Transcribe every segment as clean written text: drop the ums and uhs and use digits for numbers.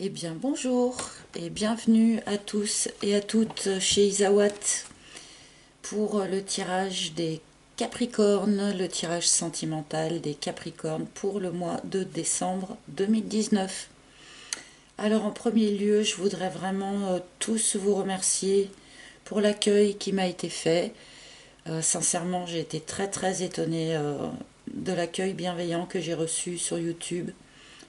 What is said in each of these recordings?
Eh bien bonjour et bienvenue à tous et à toutes chez Isawat pour le tirage des Capricornes, le tirage sentimental des Capricornes pour le mois de décembre 2019. Alors en premier lieu, je voudrais vraiment tous vous remercier pour l'accueil qui m'a été fait. Sincèrement, j'ai été très étonnée de l'accueil bienveillant que j'ai reçu sur YouTube.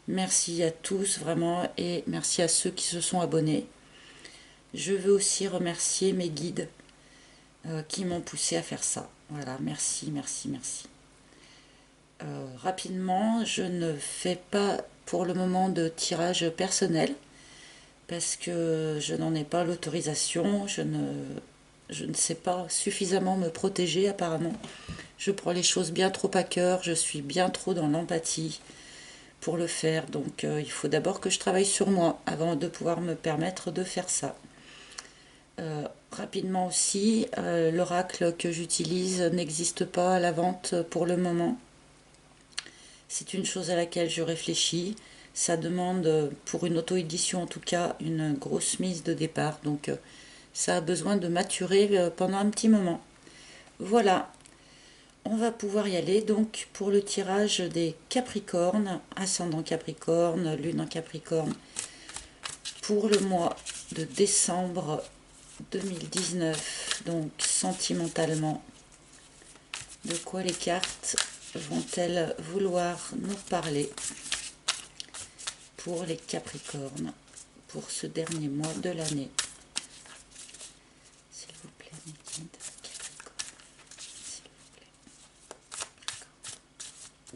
Merci à tous vraiment et merci à ceux qui se sont abonnés. Je veux aussi remercier mes guides qui m'ont poussé à faire ça. Voilà, merci. Rapidement, je ne fais pas pour le moment de tirage personnel parce que je n'en ai pas l'autorisation. Je ne sais pas suffisamment me protéger apparemment. Je prends les choses bien trop à cœur, je suis bien trop dans l'empathie pour le faire. Donc il faut d'abord que je travaille sur moi avant de pouvoir me permettre de faire ça. Rapidement aussi, l'oracle que j'utilise n'existe pas à la vente pour le moment. C'est une chose à laquelle je réfléchis. Ça demande, pour une auto-édition en tout cas, une grosse mise de départ. Donc ça a besoin de maturer pendant un petit moment. Voilà, on va pouvoir y aller donc pour le tirage des Capricornes, ascendant Capricorne, lune en Capricorne, pour le mois de décembre 2019. Donc sentimentalement, de quoi les cartes vont-elles vouloir nous parler pour les Capricornes pour ce dernier mois de l'année? S'il vous plaît, mes guides, Capricorne, s'il vous plaît.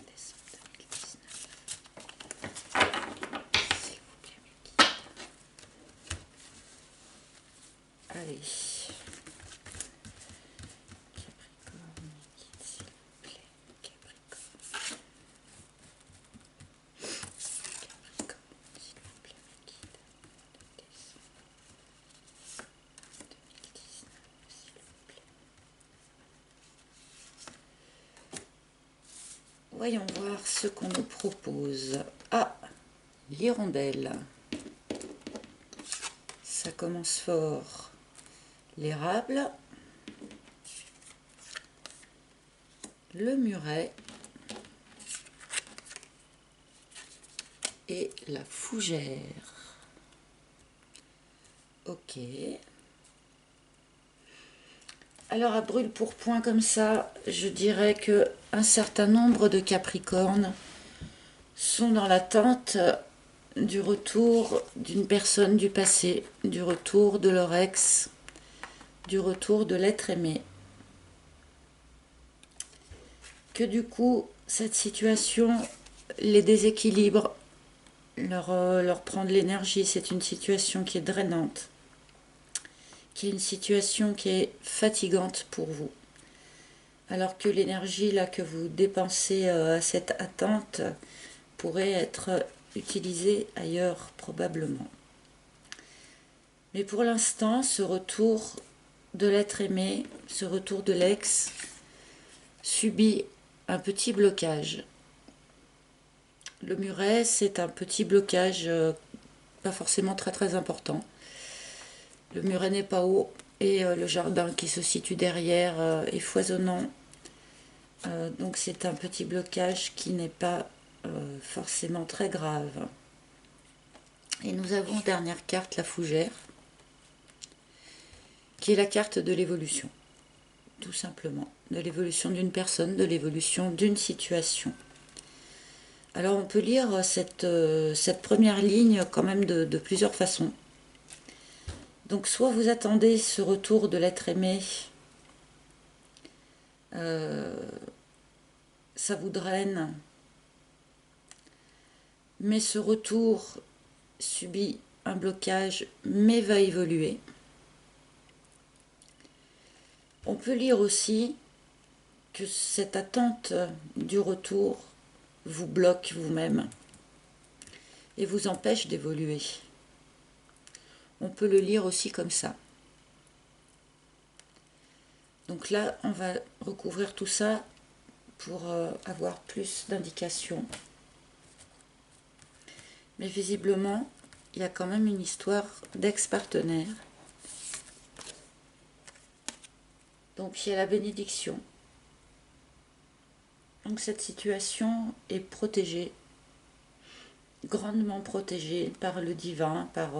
Décembre 2019. S'il vous plaît, mes guides. Allez. Capricorne, mes guides, s'il vous plaît. Capricorne. Capricorne, s'il vous plaît, mes guides. De décembre 2019, s'il vous plaît. Voyons voir ce qu'on nous propose. Ah, l'hirondelle. Ça commence fort. L'érable, le muret et la fougère. Ok. Alors à brûle-pourpoint comme ça, je dirais que un certain nombre de Capricornes sont dans l'attente du retour d'une personne du passé, du retour de leur ex, du retour de l'être aimé. Que du coup, cette situation les déséquilibre, leur prend de l'énergie. C'est une situation qui est drainante, qui est une situation qui est fatigante pour vous. Alors que l'énergie là que vous dépensez à cette attente pourrait être utilisée ailleurs probablement. Mais pour l'instant, ce retour de l'être aimé, ce retour de l'ex, subit un petit blocage. Le muret, c'est un petit blocage pas forcément très important. Le muret n'est pas haut et le jardin qui se situe derrière est foisonnant. Donc c'est un petit blocage qui n'est pas forcément très grave. Et nous avons dernière carte, la fougère, qui est la carte de l'évolution. Tout simplement, de l'évolution d'une personne, de l'évolution d'une situation. Alors on peut lire cette première ligne quand même de plusieurs façons. Donc soit vous attendez ce retour de l'être aimé, ça vous draine, mais ce retour subit un blocage, mais va évoluer. On peut lire aussi que cette attente du retour vous bloque vous-même et vous empêche d'évoluer. On peut le lire aussi comme ça. Donc là, on va recouvrir tout ça pour avoir plus d'indications. Mais visiblement, il y a quand même une histoire d'ex-partenaire. Donc il y a la bénédiction. Donc cette situation est protégée, grandement protégée par le divin, par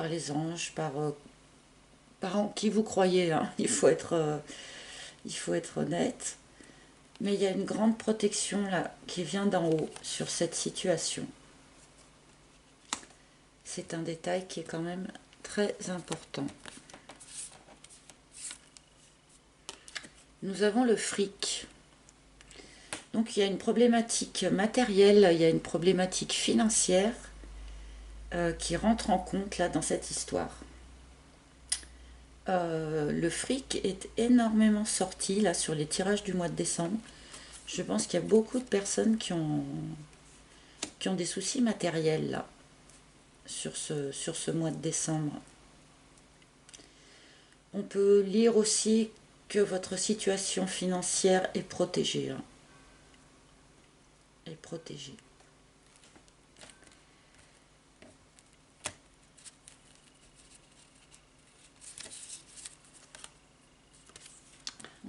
les anges, par en qui vous croyez. Hein. Il faut être honnête. Mais il y a une grande protection là qui vient d'en haut sur cette situation. C'est un détail qui est quand même très important. Nous avons le fric. Donc il y a une problématique matérielle, il y a une problématique financière qui rentre en compte là dans cette histoire. Le fric est énormément sorti là sur les tirages du mois de décembre. Je pense qu'il y a beaucoup de personnes qui ont des soucis matériels là sur ce mois de décembre. On peut lire aussi que votre situation financière est protégée. Hein. Est protégée.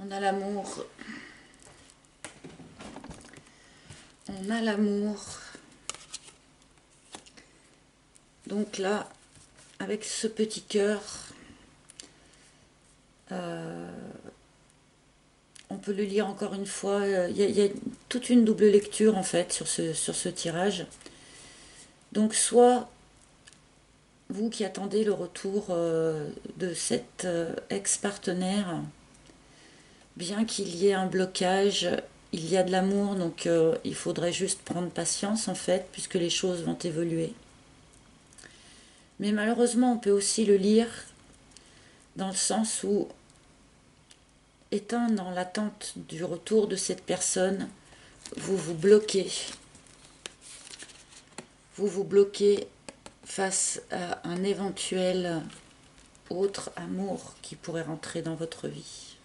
On a l'amour. On a l'amour. Donc là, avec ce petit cœur, on peut le lire encore une fois. Il y a toute une double lecture en fait sur ce tirage. Donc soit vous qui attendez le retour de cet ex-partenaire, bien qu'il y ait un blocage, il y a de l'amour, donc il faudrait juste prendre patience en fait, puisque les choses vont évoluer. Mais malheureusement, on peut aussi le lire dans le sens où, étant dans l'attente du retour de cette personne, vous vous bloquez. Vous vous bloquez face à un éventuel autre amour qui pourrait rentrer dans votre vie.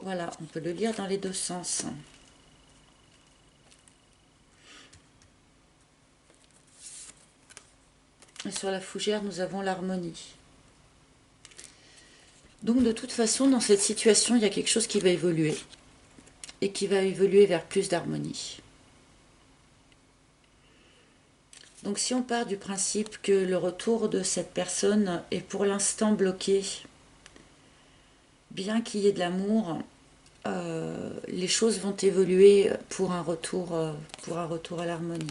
Voilà, on peut le lire dans les deux sens. Et sur la fougère, nous avons l'harmonie. Donc de toute façon, dans cette situation, il y a quelque chose qui va évoluer. Et qui va évoluer vers plus d'harmonie. Donc si on part du principe que le retour de cette personne est pour l'instant bloqué, bien qu'il y ait de l'amour, les choses vont évoluer pour un retour à l'harmonie.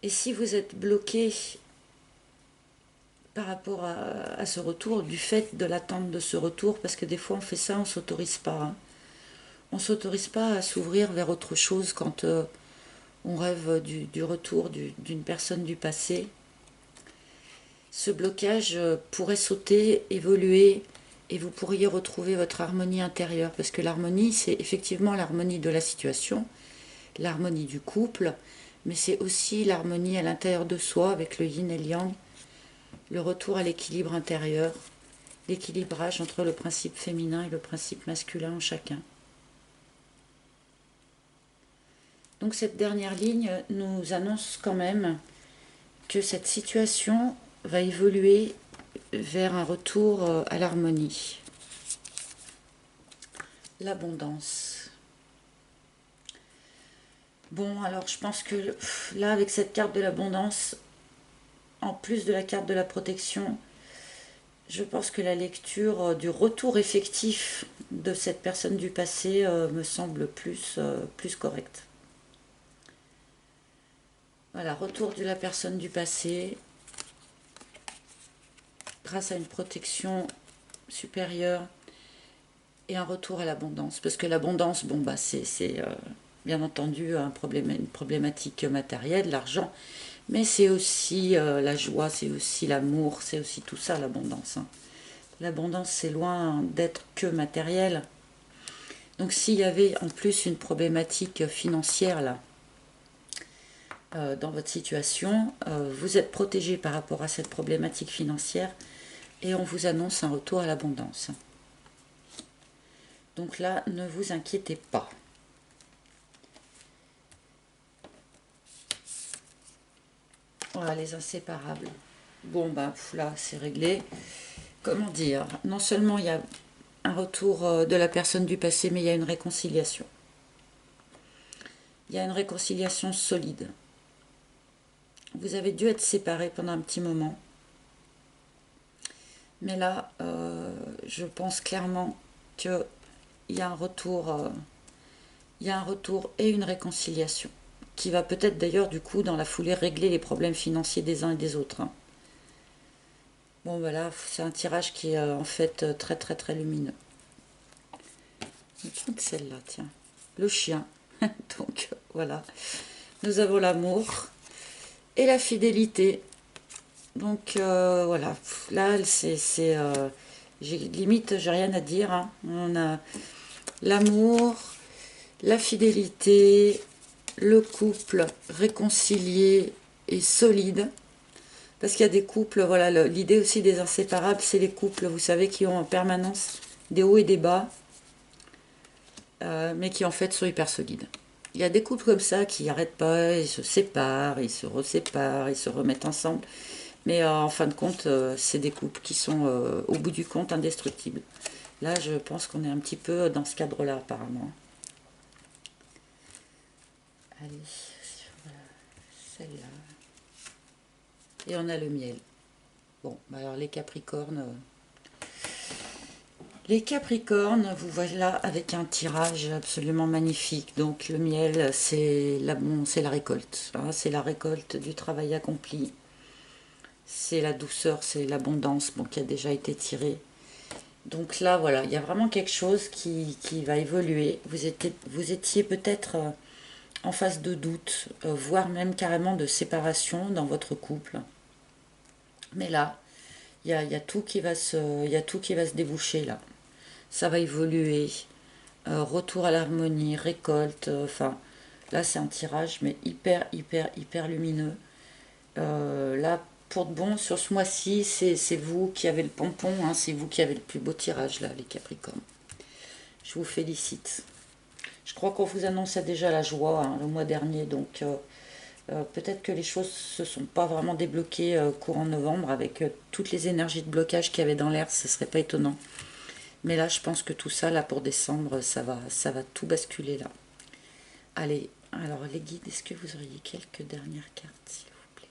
Et si vous êtes bloqué par rapport à ce retour, du fait de l'attente de ce retour, parce que des fois on fait ça, on ne s'autorise pas. Hein. On ne s'autorise pas à s'ouvrir vers autre chose quand on rêve du retour d'une personne du passé. Ce blocage pourrait sauter, évoluer, et vous pourriez retrouver votre harmonie intérieure, parce que l'harmonie, c'est effectivement l'harmonie de la situation, l'harmonie du couple, mais c'est aussi l'harmonie à l'intérieur de soi, avec le yin et le yang, le retour à l'équilibre intérieur, l'équilibrage entre le principe féminin et le principe masculin en chacun. Donc cette dernière ligne nous annonce quand même que cette situation va évoluer vers un retour à l'harmonie. L'abondance. Bon, alors je pense que là, avec cette carte de l'abondance, en plus de la carte de la protection, je pense que la lecture du retour effectif de cette personne du passé me semble plus correcte. Voilà, retour de la personne du passé grâce à une protection supérieure et un retour à l'abondance. Parce que l'abondance, bon, bah, c'est bien entendu une problématique matérielle, l'argent, mais c'est aussi la joie, c'est aussi l'amour, c'est aussi tout ça, l'abondance. Hein. L'abondance, c'est loin d'être que matériel. Donc s'il y avait en plus une problématique financière là, dans votre situation, vous êtes protégé par rapport à cette problématique financière et on vous annonce un retour à l'abondance. Donc là, ne vous inquiétez pas. Voilà, les inséparables. Bon, bah là, c'est réglé. Comment dire? Non seulement il y a un retour de la personne du passé, mais il y a une réconciliation. Il y a une réconciliation solide. Vous avez dû être séparés pendant un petit moment. Mais là, je pense clairement qu'il y a un retour, il y a un retour et une réconciliation qui va peut-être d'ailleurs du coup dans la foulée régler les problèmes financiers des uns et des autres. Hein. Bon voilà, c'est un tirage qui est en fait très très très lumineux. Je vais prendre celle-là, tiens. Le chien. Donc voilà. Nous avons l'amour et la fidélité. Donc voilà. Là, limite, j'ai rien à dire. Hein. On a l'amour, la fidélité, le couple réconcilié et solide. Parce qu'il y a des couples, voilà, l'idée aussi des inséparables, c'est les couples, vous savez, qui ont en permanence des hauts et des bas, mais qui en fait sont hyper solides. Il y a des couples comme ça qui n'arrêtent pas, ils se séparent, ils se reséparent, ils se remettent ensemble. Mais en fin de compte, c'est des couples qui sont au bout du compte indestructibles. Là, je pense qu'on est un petit peu dans ce cadre-là, apparemment. Allez, celle-là. Et on a le miel. Bon, alors les Capricornes... Les Capricornes, vous voilà avec un tirage absolument magnifique. Donc le miel, c'est la récolte. Hein, c'est la récolte du travail accompli. C'est la douceur, c'est l'abondance qui a déjà été tirée. Donc là, voilà, il y a vraiment quelque chose qui va évoluer. Vous étiez peut-être en phase de doute, voire même carrément de séparation dans votre couple. Mais là, il y a tout qui va se déboucher là. Ça va évoluer. Retour à l'harmonie, récolte, enfin, là c'est un tirage, mais hyper, hyper, hyper lumineux. Là, pour de bon, sur ce mois-ci, c'est vous qui avez le pompon, hein, c'est vous qui avez le plus beau tirage, là, les Capricornes. Je vous félicite. Je crois qu'on vous annonçait déjà la joie hein, le mois dernier, donc peut-être que les choses se sont pas vraiment débloquées courant novembre, avec toutes les énergies de blocage qu'il y avait dans l'air, ce serait pas étonnant. Mais là, je pense que tout ça, là, pour décembre, ça va tout basculer, là. Allez, alors, les guides, est-ce que vous auriez quelques dernières cartes, s'il vous plaît?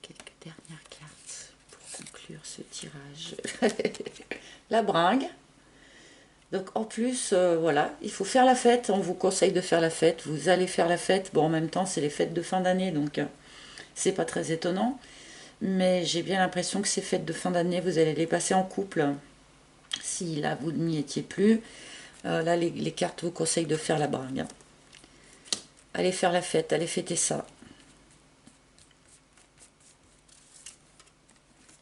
Quelques dernières cartes pour conclure ce tirage. La bringue. Donc, en plus, voilà, il faut faire la fête. On vous conseille de faire la fête. Vous allez faire la fête. Bon, en même temps, c'est les fêtes de fin d'année, donc c'est pas très étonnant. Mais j'ai bien l'impression que ces fêtes de fin d'année, vous allez les passer en couple. Si là vous n'y étiez plus, là les cartes vous conseillent de faire la bringue. Allez faire la fête, allez fêter ça.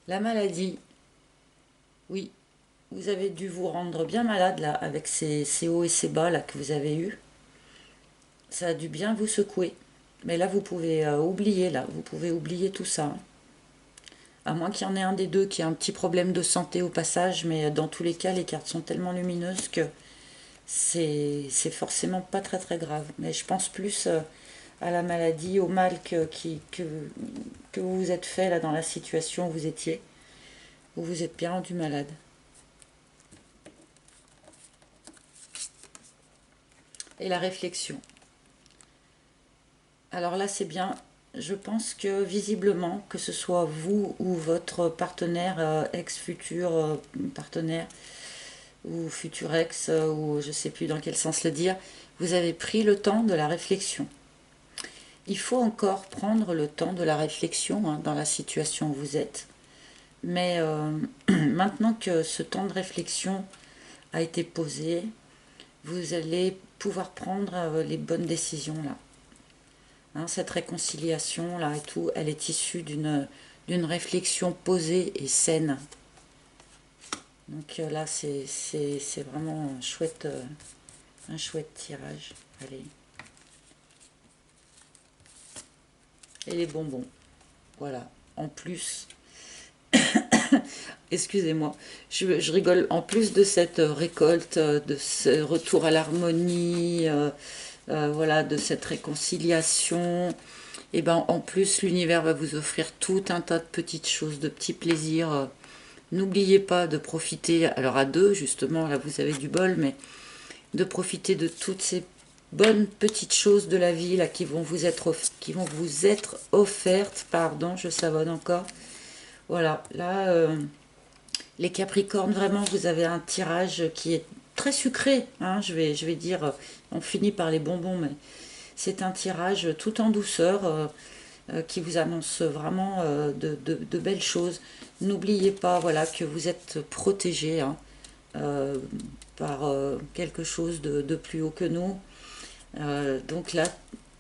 La maladie, oui, vous avez dû vous rendre bien malade là avec ces hauts et ces bas là que vous avez eu. Ça a dû bien vous secouer. Mais là vous pouvez oublier là, vous pouvez oublier tout ça. Hein. À moins qu'il y en ait un des deux qui a un petit problème de santé au passage, mais dans tous les cas les cartes sont tellement lumineuses que c'est forcément pas très très grave. Mais je pense plus à la maladie, au mal que vous vous êtes fait là dans la situation où vous étiez. Vous vous êtes bien rendu malade. Et la réflexion. Alors là c'est bien. Je pense que visiblement, que ce soit vous ou votre partenaire, ex-futur partenaire, ou futur ex, ou je ne sais plus dans quel sens le dire, vous avez pris le temps de la réflexion. Il faut encore prendre le temps de la réflexion hein, dans la situation où vous êtes. Mais maintenant que ce temps de réflexion a été posé, vous allez pouvoir prendre les bonnes décisions là. Hein, cette réconciliation là et tout, elle est issue d'une réflexion posée et saine. Donc là, c'est vraiment un chouette tirage. Allez. Et les bonbons. Voilà. En plus, excusez-moi, je rigole. En plus de cette récolte, de ce retour à l'harmonie, voilà, de cette réconciliation, et ben en plus l'univers va vous offrir tout un tas de petites choses, de petits plaisirs. N'oubliez pas de profiter, alors à deux justement, là vous avez du bol, mais de profiter de toutes ces bonnes petites choses de la vie là, qui vont vous être offertes, pardon, je savonne encore. Voilà, là, les Capricornes, vraiment, vous avez un tirage qui est très sucré, hein, je vais dire, on finit par les bonbons, mais c'est un tirage tout en douceur qui vous annonce vraiment de belles choses. N'oubliez pas, voilà, que vous êtes protégé, hein, euh, par quelque chose de plus haut que nous. Donc là,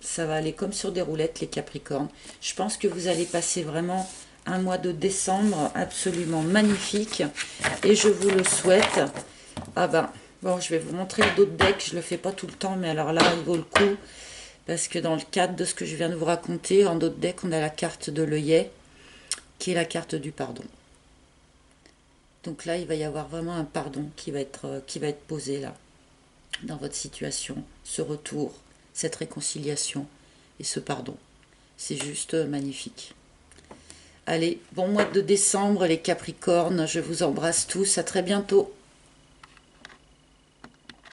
ça va aller comme sur des roulettes, les Capricornes. Je pense que vous allez passer vraiment un mois de décembre absolument magnifique. Et je vous le souhaite. Ah ben, bon, je vais vous montrer d'autres decks. Je ne le fais pas tout le temps, mais alors là, il vaut le coup. Parce que dans le cadre de ce que je viens de vous raconter, en d'autres decks, on a la carte de l'œillet, qui est la carte du pardon. Donc là, il va y avoir vraiment un pardon qui va être posé là, dans votre situation, ce retour, cette réconciliation et ce pardon. C'est juste magnifique. Allez, bon mois de décembre les Capricornes, je vous embrasse tous, à très bientôt.